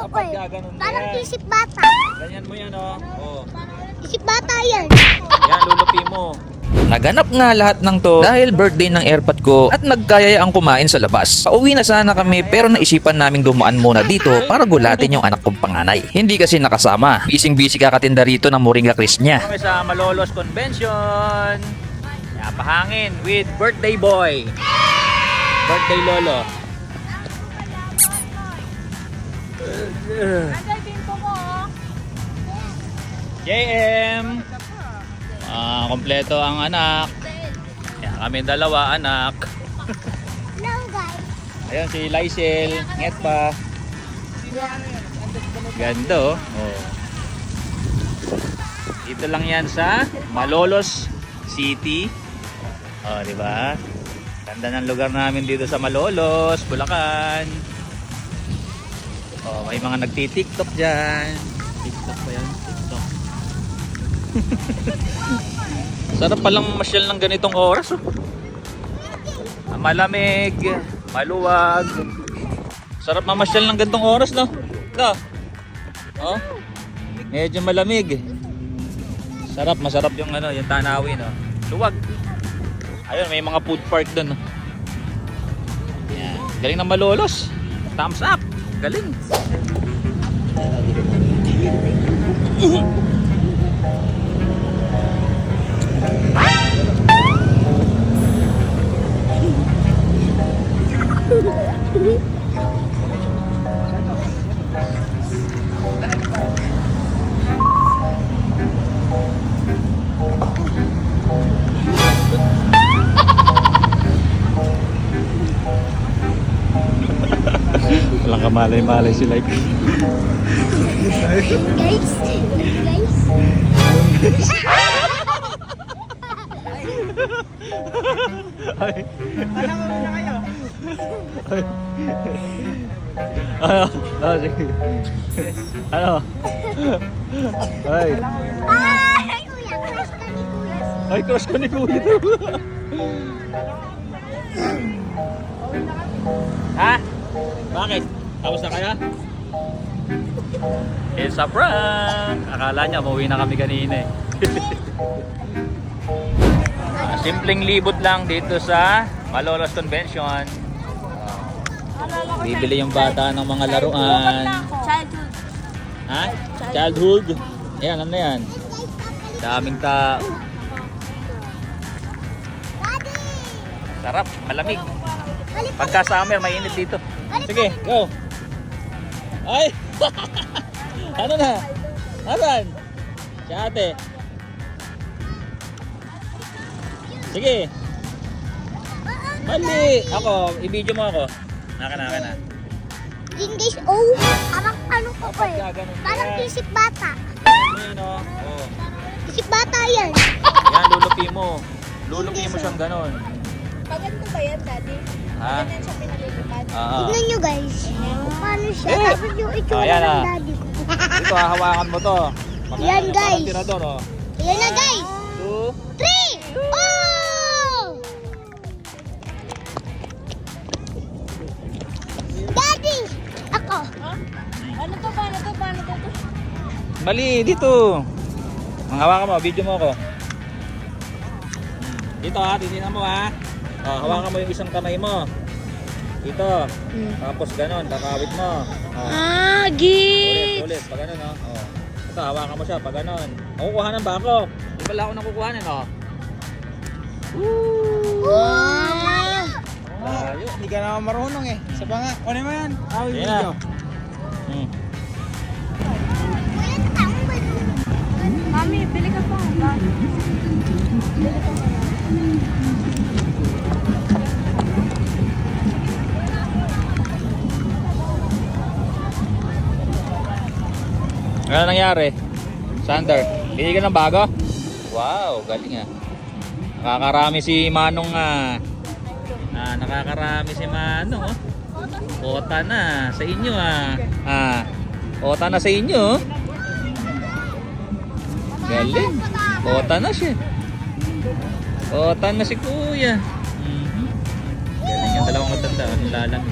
ko eh. Parang isip bata. Ganyan mo yan, oh. Oh. Isip bata yan. Yan, lulupi mo. Naganap nga lahat ng to dahil birthday ng airpot ko at nagkayayaan kumain sa labas. Pauwi na sana kami pero naisipan naming dumaan muna dito para gulatin yung anak kong panganay. Hindi kasi nakasama. Bising-busy kakatinda rito ng Moringa Crisp niya. Kami sa Malolos Convention. Pahangin with birthday boy. Birthday lolo. JM. Kompleto ang anak. Yan, kami dalawa anak. Hello guys. Ayun si Lysel, nget pa. Ganda oh. Dito lang yan sa Malolos City. Oh, di ba? Ganda ng lugar namin dito sa Malolos, Bulacan. Oh, may mga nagti-TikTok diyan. TikTok ba 'yan? TikTok. Sarap palang masyal ng ganitong oras oh. Malamig, maluwag. Sarap mamasyal ng ganitong oras no? No? Oh? Medyo malamig. Sarap, masarap yung ano, yung tanawin no. Luwag. Ayun, may mga food park doon no. Yan. Galing ng Malolos. Thumbs up. Galing. Walang kamalay-malay sila. Guys. Guys. Ay. Alam mo na kayo. Ano? Ano? Sige. Ano? Ay. Ay, kuya. Crush ka ni kuya. Ay, crush ko ni Kuya. Ha? Bakit? Tapos na kaya? It's a prank! Akala niya, umuwi na kami kanina eh. Simpleng libot lang dito sa Malolos Convention. Bibili yung bata ng mga laruan. Childhood. Ha? Childhood? Ayan, ano yan? Daming tao. Sarap, malamig. Pagka summer, mainit dito. Sige, go! Ay! Ano na? Asan? Si ate. Sige. Mali! Ako, i-video mo ako. Naka na. Yung guys, oh. Parang ano ko ko eh. Parang isip bata. Ayan o. Oh. Isip bata yan. Yan, lulupi mo. Lulupi mo siyang ganon. Paganto ba yan, Daddy? Ha? Ganyan siya pinalilipan. Tignan nyo guys. Kung paano siya. Eh! Tapos yung itsura Ayan, ng ah. daddy ko. Ito, hawakan mo to. Yan, guys. Parang tirador, oh. Ayan na guys. 2. 3! Oh! Daddy! Ako. Ano to? Paano to? Paano to? Mali, dito. Ang hawakan mo, video mo ako. Dito ha, titignan mo ha. Oh, hawakan mo yung isang kamay mo. Dito. Tapos ganon, kakawit mo. Oh. Ulit, pag ganon oh. Oh. Ito, hawakan mo siya, pag ganon. Makukuhanan ba ako? Di pala ako nakukuhanan oh. Layo. Hindi ka naman marunong eh. Sa banga. Ano mo yan? Sige na. Mami, bili ka pa. Ano nangyari? Sander, bili ka ng bago? Wow, galing ah. Nakakarami si Manong nakakarami si Manong oh. Kota na sa inyo kota na sa inyo oh. Galing. Kota na siya. Kota na si Kuya. Galing yung dalawang matanda. Ang lalang.